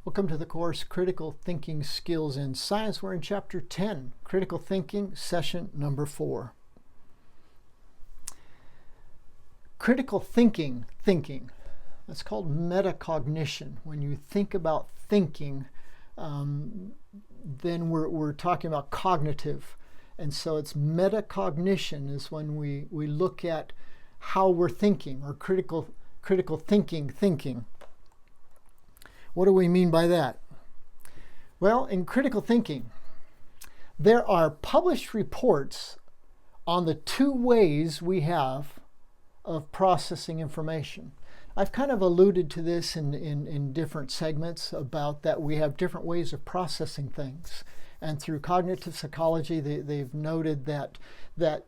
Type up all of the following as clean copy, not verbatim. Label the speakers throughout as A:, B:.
A: Welcome to the course Critical Thinking Skills in Science. We're in Chapter 10, Critical Thinking, Session number 4. Critical thinking, that's called metacognition. When you think about thinking, then we're talking about cognitive. And so it's metacognition is when we look at how we're thinking, or critical thinking. What do we mean by that? Well, in critical thinking, there are published reports on the two ways we have of processing information. I've kind of alluded to this in different segments about that we have different ways of processing things. And through cognitive psychology, they've noted that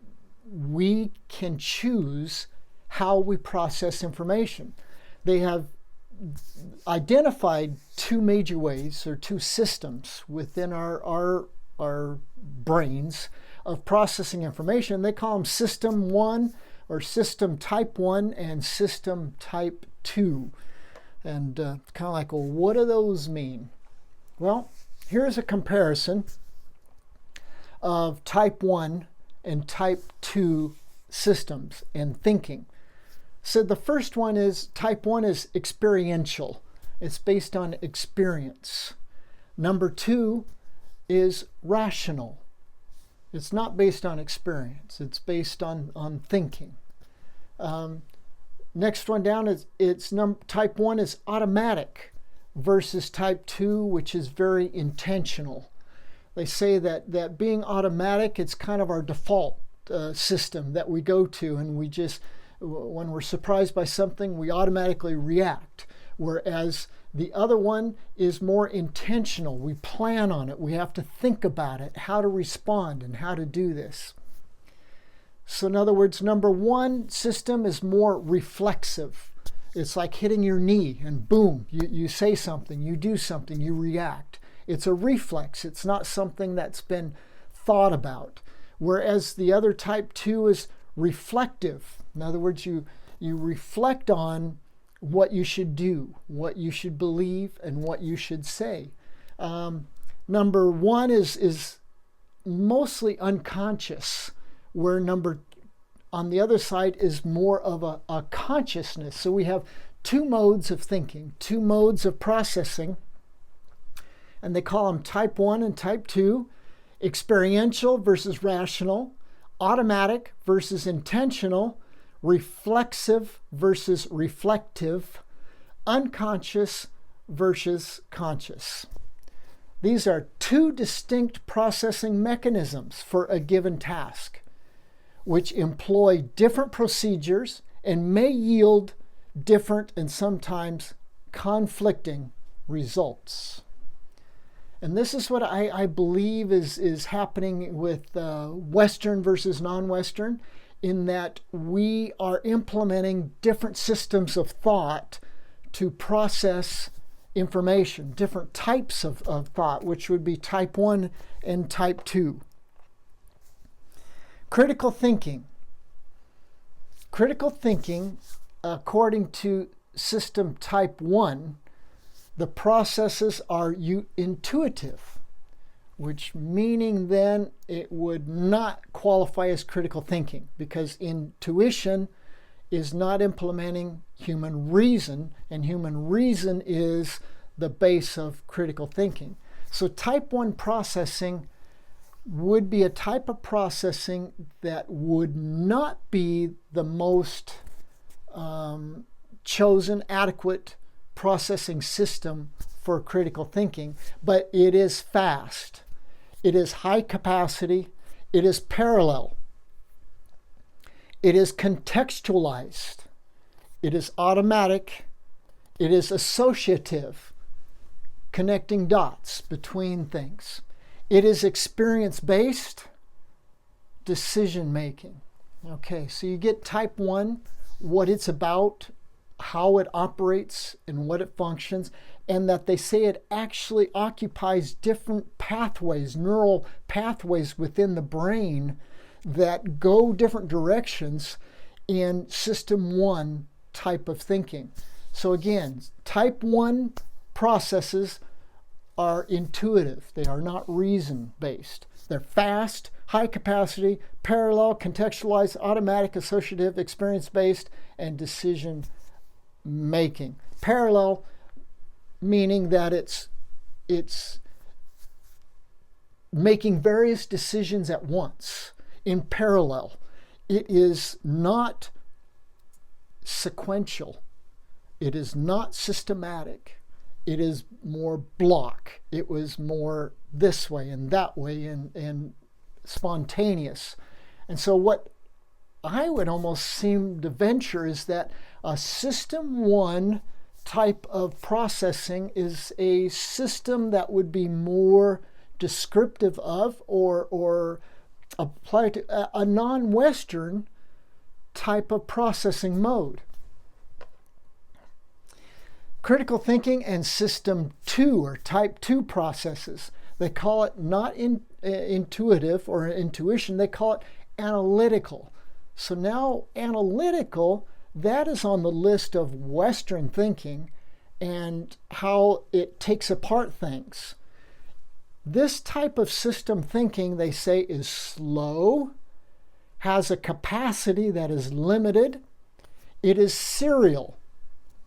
A: we can choose how we process information. They have identified two major ways, or two systems within our brains of processing information. They call them System 1 or System Type 1 and System Type 2. And kind of like, well, what do those mean? Well, here's a comparison of Type 1 and Type 2 systems and thinking. So the first one is, Type 1 is experiential. It's based on experience. Number 2 is rational. It's not based on experience. It's based on thinking. Next one down is Type 1 is automatic versus Type 2, which is very intentional. They say that being automatic, it's kind of our default system that we go to, and we just, when we're surprised by something, we automatically react. Whereas the other one is more intentional. We plan on it. We have to think about it, how to respond and how to do this. So in other words, number 1 system is more reflexive. It's like hitting your knee and boom, you say something, you do something, you react. It's a reflex. It's not something that's been thought about. Whereas the other Type 2 is reflective. In other words, you reflect on what you should do, what you should believe, and what you should say. Number 1 is mostly unconscious, where on the other side is more of a consciousness. So we have two modes of thinking, two modes of processing, and they call them Type 1 and Type 2, experiential versus rational, automatic versus intentional, reflexive versus reflective, unconscious versus conscious. These are two distinct processing mechanisms for a given task, which employ different procedures and may yield different and sometimes conflicting results. And this is what I believe is happening with Western versus non-Western, in that we are implementing different systems of thought to process information, different types of thought, which would be Type 1 and Type 2. Critical thinking. Critical thinking, according to System Type 1, the processes are intuitive, which meaning then it would not qualify as critical thinking, because intuition is not implementing human reason, and human reason is the base of critical thinking. So Type 1 processing would be a type of processing that would not be the most chosen, adequate processing system for critical thinking, but it is fast. It is high capacity. It is parallel. It is contextualized. It is automatic. It is associative, connecting dots between things. It is experience-based decision-making. Okay, so you get Type 1, what it's about, how it operates and what it functions, and that they say it actually occupies different pathways, neural pathways within the brain that go different directions in System 1 type of thinking. So again, Type 1 processes are intuitive. They are not reason-based. They're fast, high capacity, parallel, contextualized, automatic, associative, experience-based, and decision making. Parallel meaning that it's making various decisions at once in parallel. It is not sequential. It is not systematic. It is more block. It was more this way and that way and spontaneous. And so what I would almost seem to venture is that a system one type of processing is a system that would be more descriptive of or apply to a non-Western type of processing mode. Critical thinking and system 2 or type 2 processes. They call it not intuitive or intuition, they call it analytical. So now analytical, that is on the list of Western thinking and how it takes apart things. This type of system thinking, they say, is slow, has a capacity that is limited. It is serial.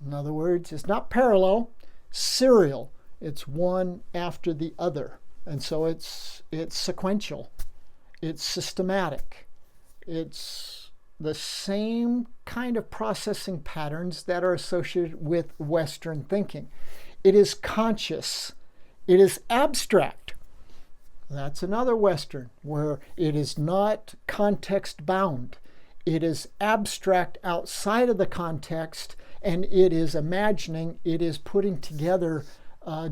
A: In other words, it's not parallel, serial. It's one after the other. And so it's sequential. It's systematic. It's the same kind of processing patterns that are associated with Western thinking. It is conscious. It is abstract. That's another Western, where it is not context bound. It is abstract outside of the context, and it is imagining, it is putting together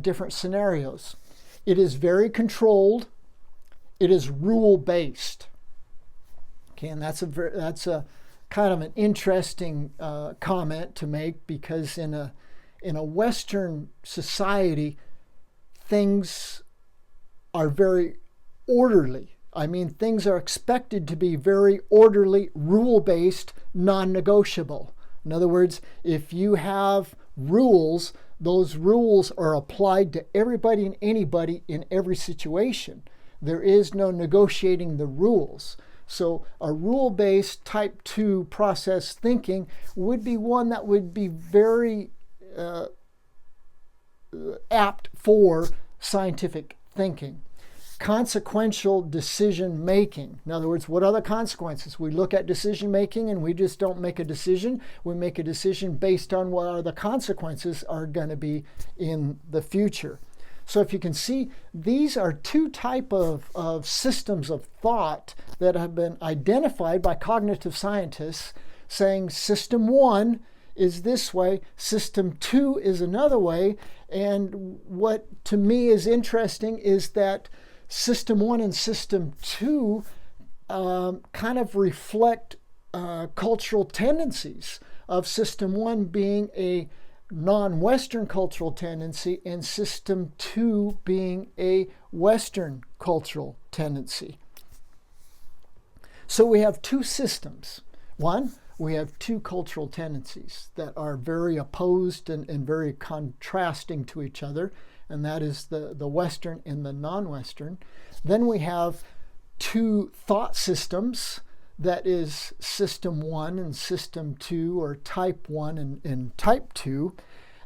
A: different scenarios. It is very controlled. It is rule-based. Okay, and that's a kind of an interesting comment to make, because in a Western society, things are very orderly. I mean, things are expected to be very orderly, rule-based, non-negotiable. In other words, if you have rules, those rules are applied to everybody and anybody in every situation. There is no negotiating the rules. So a rule-based type 2 process thinking would be one that would be very apt for scientific thinking. Consequential decision making. In other words, what are the consequences? We look at decision making and we just don't make a decision. We make a decision based on what are the consequences are going to be in the future. So if you can see, these are two type of systems of thought that have been identified by cognitive scientists, saying system 1 is this way, system 2 is another way. And what to me is interesting is that system 1 and system 2 kind of reflect cultural tendencies of system 1 being a non-Western cultural tendency and system 2 being a Western cultural tendency. So we have two systems. One, we have two cultural tendencies that are very opposed and very contrasting to each other, and that is the Western and the non-Western. Then we have two thought systems, that is system 1 and system 2, or type 1 and type 2.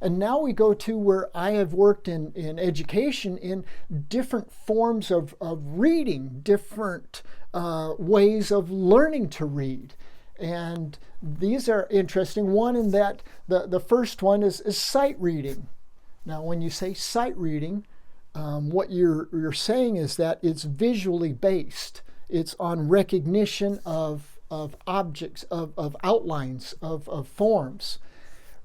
A: And now we go to where I have worked in education in different forms of reading, different ways of learning to read. And these are interesting. One in that the first one is sight reading. Now, when you say sight reading, what you're saying is that it's visually based. It's on recognition of objects, of outlines, of forms.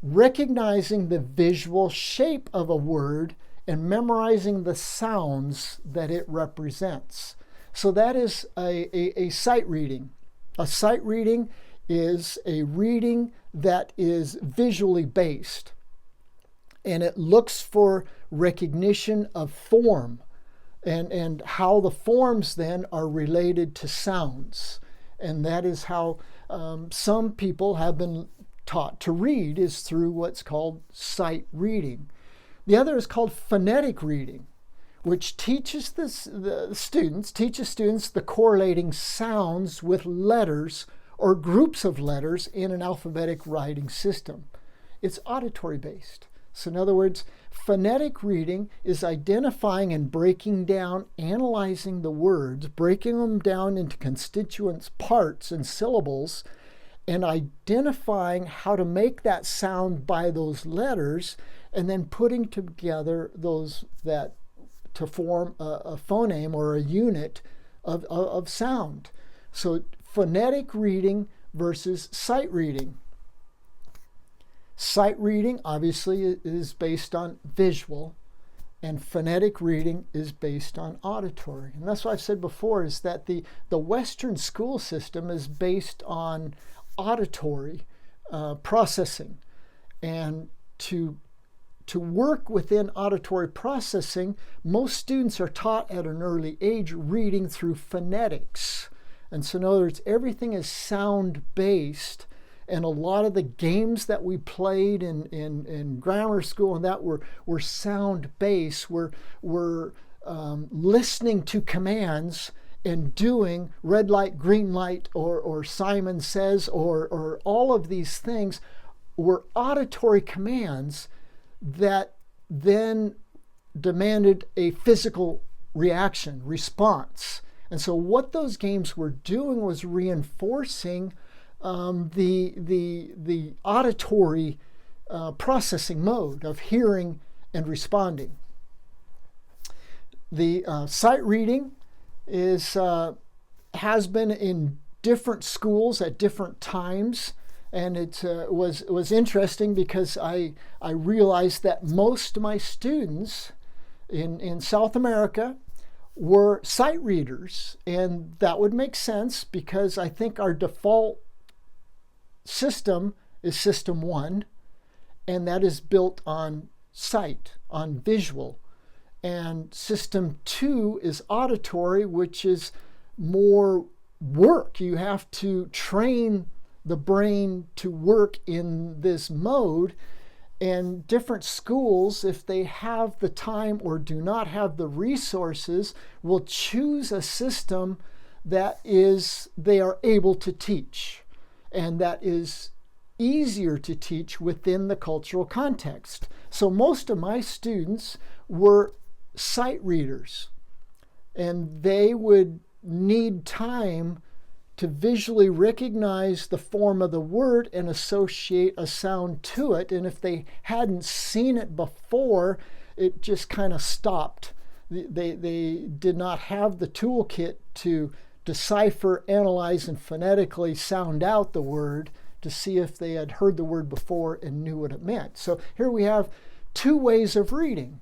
A: Recognizing the visual shape of a word and memorizing the sounds that it represents. So that is a sight reading. A sight reading is a reading that is visually based, and it looks for recognition of form and how the forms then are related to sounds. And that is how some people have been taught to read, is through what's called sight reading. The other is called phonetic reading. which teaches teaches students the correlating sounds with letters or groups of letters in an alphabetic writing system. It's auditory based. So in other words, phonetic reading is identifying and breaking down, analyzing the words, breaking them down into constituent parts and syllables, and identifying how to make that sound by those letters, and then putting together those that to form a phoneme or a unit of sound. So phonetic reading versus sight reading. Sight reading obviously is based on visual, and phonetic reading is based on auditory. And that's what I've said before, is that the Western school system is based on auditory processing. And to work within auditory processing, most students are taught at an early age reading through phonetics. And so in other words, everything is sound-based. And a lot of the games that we played in grammar school and that were sound-based. We're listening to commands and doing red light, green light, or Simon Says, or all of these things were auditory commands that then demanded a physical reaction, response. And so what those games were doing was reinforcing the auditory processing mode of hearing and responding. The sight reading has been in different schools at different times, and it was interesting because I realized that most of my students in South America were sight readers, and that would make sense because I think our default system is system 1, and that is built on sight, on visual. And system 2 is auditory, which is more work. You have to train the brain to work in this mode. And different schools, if they have the time or do not have the resources, will choose a system that they are able to teach, and that is easier to teach within the cultural context. So most of my students were sight readers, and they would need time to visually recognize the form of the word and associate a sound to it. And if they hadn't seen it before, it just kind of stopped. They did not have the toolkit to decipher, analyze, and phonetically sound out the word to see if they had heard the word before and knew what it meant. So here we have two ways of reading,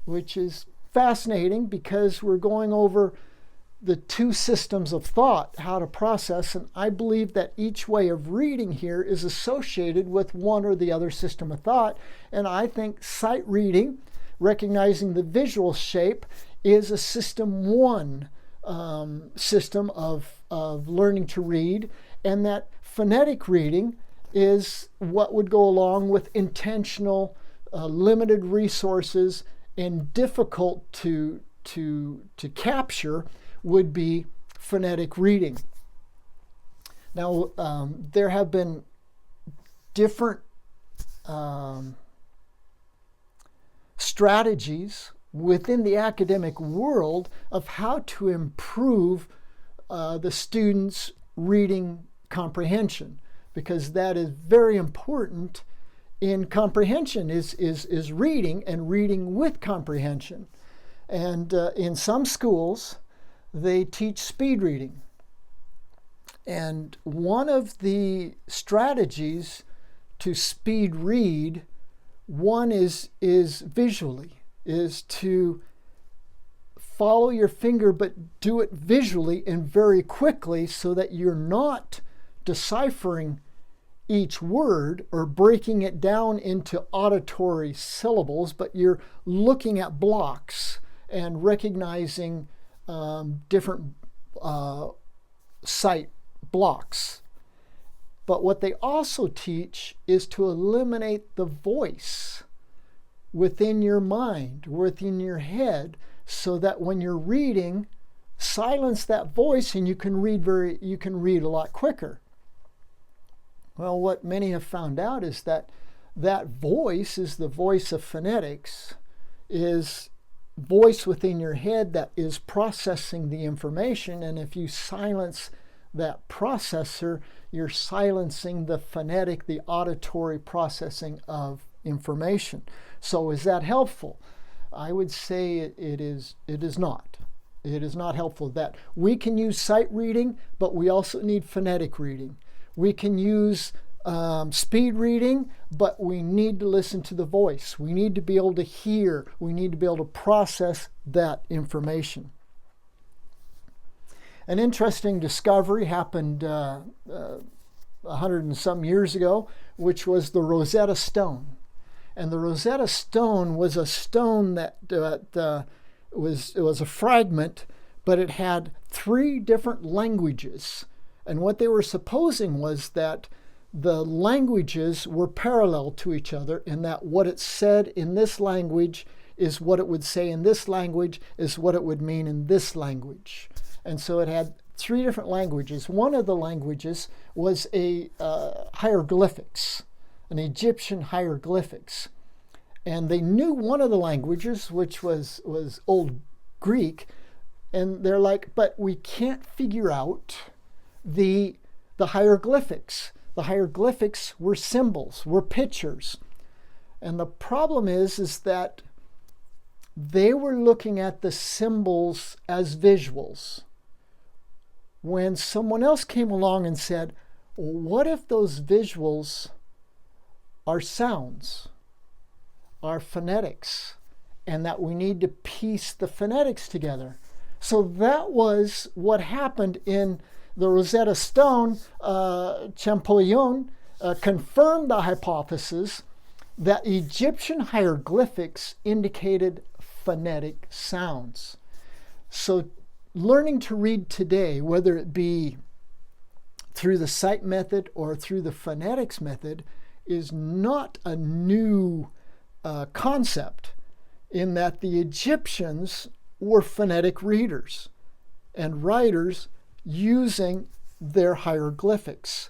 A: which is fascinating because we're going over the two systems of thought, how to process, and I believe that each way of reading here is associated with one or the other system of thought. And I think sight reading, recognizing the visual shape, is a system 1 system of learning to read, and that phonetic reading is what would go along with intentional, limited resources, and difficult to capture would be phonetic reading. Now, there have been different strategies within the academic world of how to improve the students' reading comprehension, because that is very important in comprehension, is reading and reading with comprehension. And in some schools, they teach speed reading. And one of the strategies to speed read, one is visually, is to follow your finger but do it visually and very quickly so that you're not deciphering each word or breaking it down into auditory syllables, but you're looking at blocks and recognizing different sight blocks. But what they also teach is to eliminate the voice within your mind, within your head, so that when you're reading, silence that voice and you can read a lot quicker. Well, what many have found out is that that voice is the voice of phonetics, is voice within your head that is processing the information, and if you silence that processor, you're silencing the phonetic, the auditory processing of information. So is that helpful? I would say it is not. It is not helpful. That we can use sight reading, but we also need phonetic reading. We can use speed reading, but we need to listen to the voice. We need to be able to hear. We need to be able to process that information. An interesting discovery happened 100 and some years ago, which was the Rosetta Stone. And the Rosetta Stone was a stone that was a fragment, but it had 3 different languages. And what they were supposing was that the languages were parallel to each other, and that what it said in this language is what it would say in this language, is what it would mean in this language. And so it had 3 different languages. One of the languages was a hieroglyphics, an Egyptian hieroglyphics. And they knew one of the languages, which was Old Greek, and they're like, but we can't figure out the hieroglyphics. The hieroglyphics were symbols, were pictures. And the problem is that they were looking at the symbols as visuals. When someone else came along and said, what if those visuals are sounds, are phonetics, and that we need to piece the phonetics together? So that was what happened in the Rosetta Stone. Champollion confirmed the hypothesis that Egyptian hieroglyphics indicated phonetic sounds. So learning to read today, whether it be through the sight method or through the phonetics method, is not a new concept, in that the Egyptians were phonetic readers and writers using their hieroglyphics.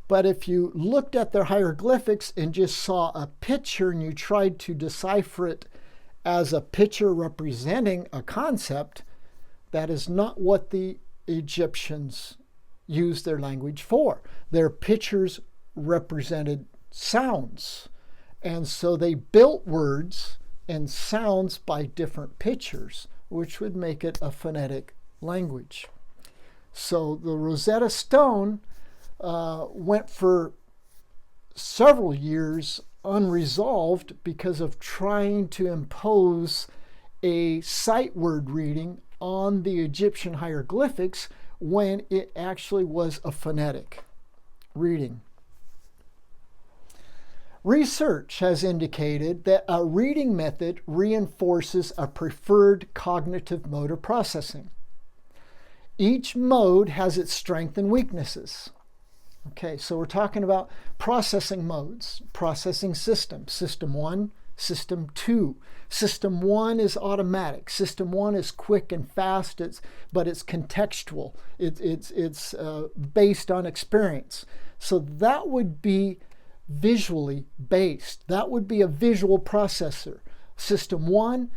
A: But if you looked at their hieroglyphics and just saw a picture and you tried to decipher it as a picture representing a concept, that is not what the Egyptians used their language for. Their pictures represented sounds. And so they built words and sounds by different pictures, which would make it a phonetic language. So the Rosetta Stone went for several years unresolved because of trying to impose a sight word reading on the Egyptian hieroglyphics when it actually was a phonetic reading. Research has indicated that a reading method reinforces a preferred cognitive mode of processing. Each mode has its strengths and weaknesses. Okay, so we're talking about processing modes, processing systems. System 1, System 2. System 1 is automatic. System 1 is quick and fast, but it's contextual. It's based on experience. So that would be visually based. That would be a visual processor. System 1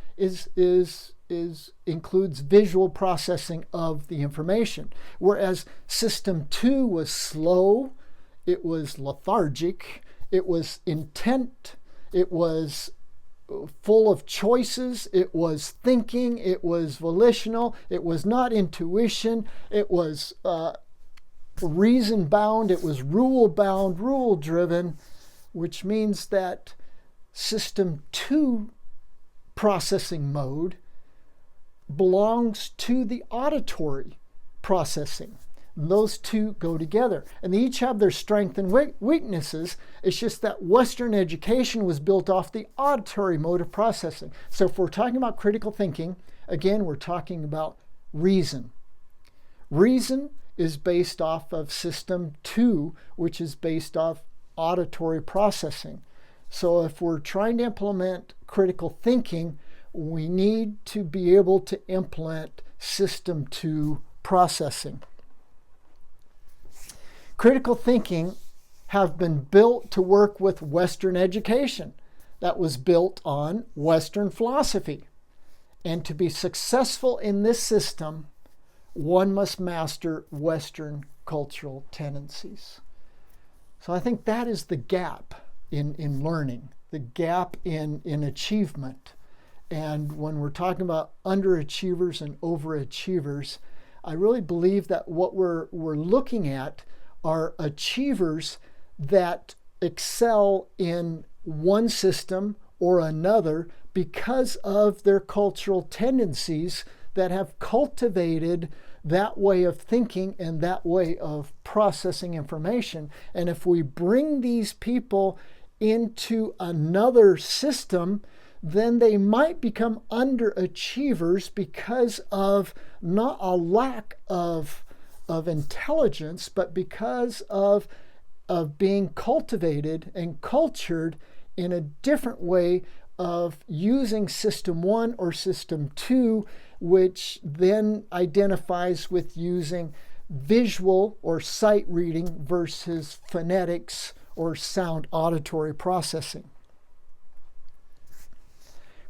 A: includes visual processing of the information, whereas System 2 was slow, it was lethargic, it was intent, it was full of choices, it was thinking, it was volitional, it was not intuition, it was reason bound, it was rule bound, rule driven, which means that System 2 processing mode belongs to the auditory processing. Those two go together, and they each have their strengths and weaknesses. It's just that Western education was built off the auditory mode of processing. So if we're talking about critical thinking, again, we're talking about reason. Reason is based off of System 2, which is based off auditory processing. So if we're trying to implement critical thinking, we need to be able to implement system 2 processing. Critical thinking have been built to work with Western education that was built on Western philosophy. And to be successful in this system, one must master Western cultural tendencies. So I think that is the gap in learning, the gap in achievement. And when we're talking about underachievers and overachievers, I really believe that what we're looking at are achievers that excel in one system or another because of their cultural tendencies that have cultivated that way of thinking and that way of processing information. And if we bring these people into another system, then they might become underachievers because of not a lack of intelligence, but because of being cultivated and cultured in a different way of using system 1 or system 2, which then identifies with using visual or sight reading versus phonetics or sound auditory processing.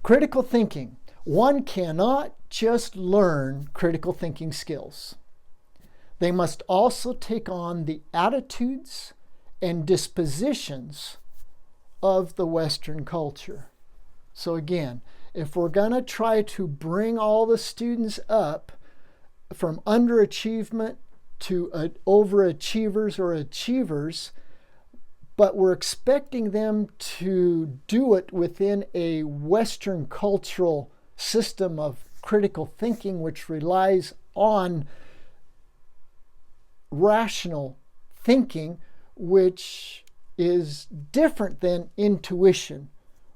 A: Critical thinking. One cannot just learn critical thinking skills. They must also take on the attitudes and dispositions of the Western culture. So again, if we're going to try to bring all the students up from underachievement to overachievers or achievers, but we're expecting them to do it within a Western cultural system of critical thinking, which relies on rational thinking, which is different than intuition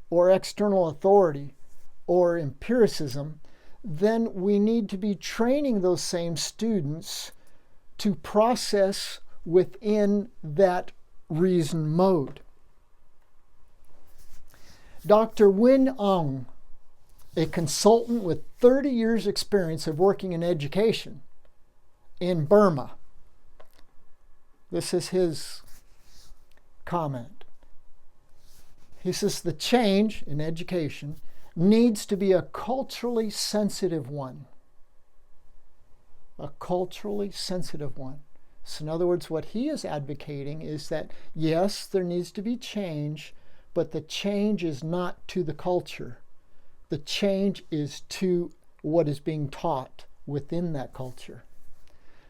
A: or external authority or empiricism, then we need to be training those same students to process within that reason mode. Dr. Win Aung, a consultant with 30 years experience of working in education in Burma. This is his comment. He says the change in education needs to be a culturally sensitive one. A culturally sensitive one. So in other words, what he is advocating is that yes, there needs to be change, but the change is not to the culture. The change is to what is being taught within that culture.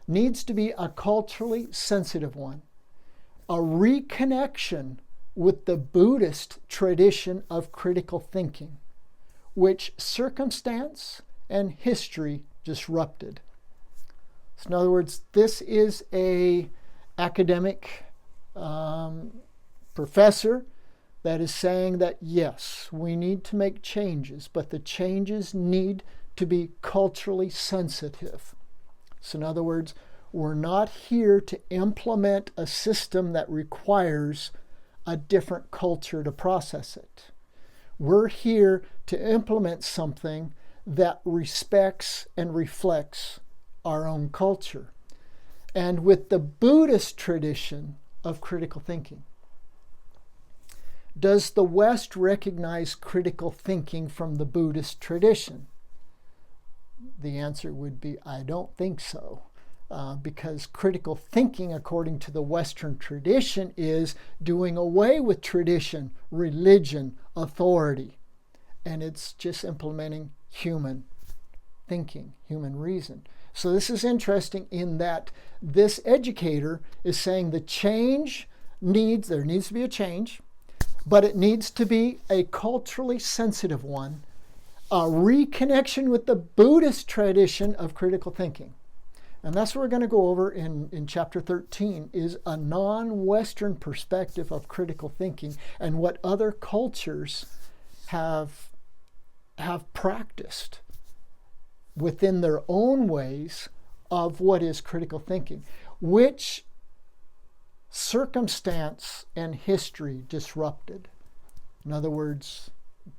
A: Needs to be a culturally sensitive one. A reconnection with the Buddhist tradition of critical thinking, which circumstance and history disrupted. So in other words, this is a academic professor that is saying that yes, we need to make changes, but the changes need to be culturally sensitive. So in other words, we're not here to implement a system that requires a different culture to process it. We're here to implement something that respects and reflects our own culture. And with the Buddhist tradition of critical thinking, does the West recognize critical thinking from the Buddhist tradition? The answer would be, I don't think so. Because critical thinking, according to the Western tradition, is doing away with tradition, religion, authority. And it's just implementing human thinking, human reason. So this is interesting in that this educator is saying there needs to be a change, but it needs to be a culturally sensitive one, a reconnection with the Buddhist tradition of critical thinking. And that's what we're going to go over in chapter 13, is a non-Western perspective of critical thinking and what other cultures have practiced within their own ways of what is critical thinking, which circumstance and history disrupted. In other words,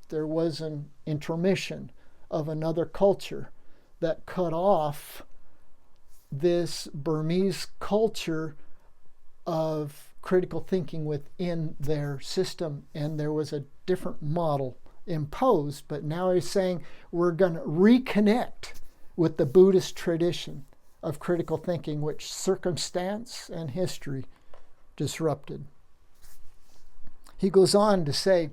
A: there was an intermission of another culture that cut off this Burmese culture of critical thinking within their system, and there was a different model imposed. But now he's saying we're going to reconnect with the Buddhist tradition of critical thinking, which circumstance and history disrupted. He goes on to say,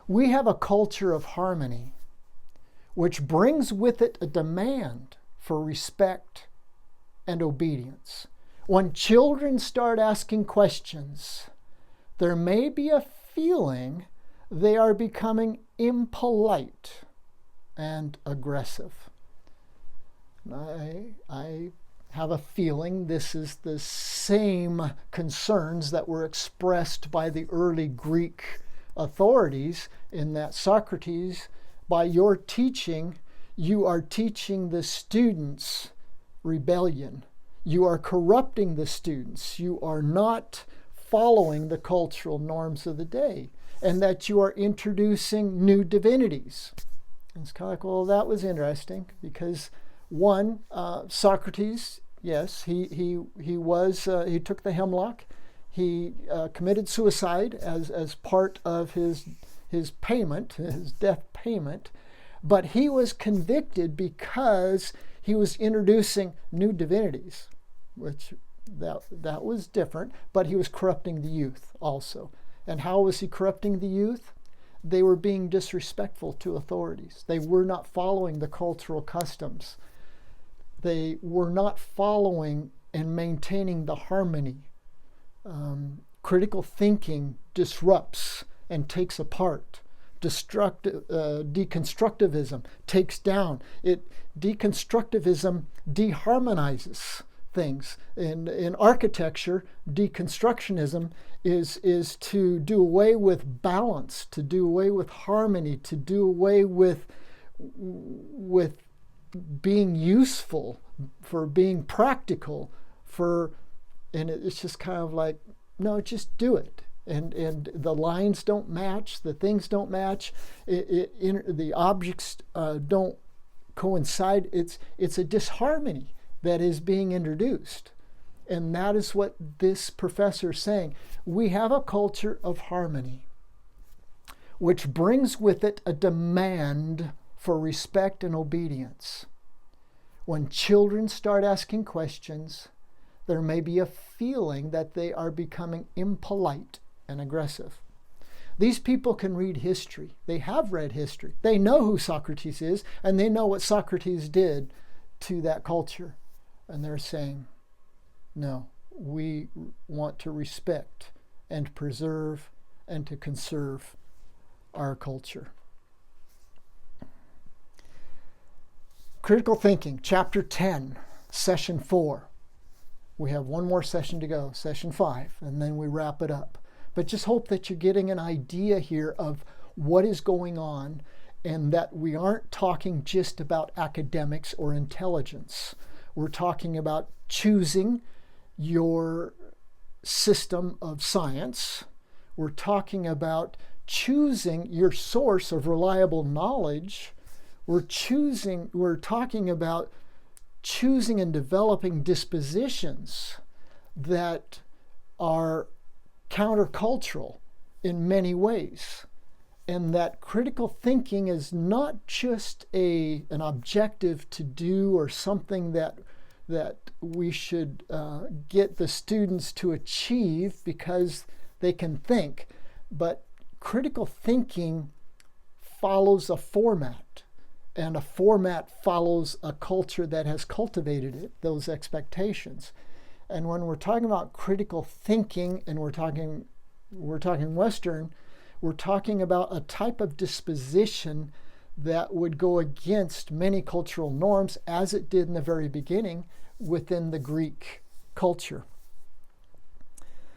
A: we have a culture of harmony, which brings with it a demand for respect and obedience. When children start asking questions, there may be a feeling they are becoming impolite and aggressive. I have a feeling this is the same concerns that were expressed by the early Greek authorities, in that Socrates, by your teaching, you are teaching the students rebellion. You are corrupting the students. You are not following the cultural norms of the day, and that you are introducing new divinities. And it's kind of like, well, that was interesting, because one, Socrates, yes, he took the hemlock. He committed suicide as part of his payment, his death payment, but he was convicted because he was introducing new divinities, which that was different, but he was corrupting the youth also. And how was he corrupting the youth? They were being disrespectful to authorities. They were not following the cultural customs. They were not following and maintaining the harmony. Critical thinking disrupts and takes apart. Deconstructivism takes down. Deconstructivism deharmonizes things. In architecture, deconstructionism is to do away with balance, to do away with harmony, to do away with being useful, for being practical, and it's just kind of like, no, just do it. And the lines don't match, the things don't match, the objects don't coincide. It's a disharmony that is being introduced. And that is what this professor is saying. We have a culture of harmony, which brings with it a demand for respect and obedience. When children start asking questions, there may be a feeling that they are becoming impolite and aggressive. These people can read history. They have read history. They know who Socrates is, and they know what Socrates did to that culture. And they're saying, no, we want to respect and preserve and to conserve our culture. Critical Thinking, Chapter 10, Session 4. We have one more session to go, Session 5, and then we wrap it up. But just hope that you're getting an idea here of what is going on, and that we aren't talking just about academics or intelligence. We're talking about choosing your system of science. We're talking about choosing your source of reliable knowledge. We're talking about choosing and developing dispositions that are countercultural in many ways. And that critical thinking is not just an objective to do, or something that we should get the students to achieve because they can think. But critical thinking follows a format, and a format follows a culture that has cultivated it, those expectations. And when we're talking about critical thinking, and we're talking Western, we're talking about a type of disposition that would go against many cultural norms, as it did in the very beginning within the Greek culture.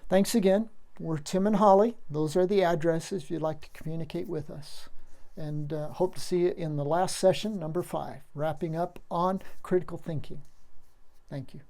A: Thanks again. We're Tim and Holly. Those are the addresses if you'd like to communicate with us. And hope to see you in the last session, number 5, wrapping up on critical thinking. Thank you.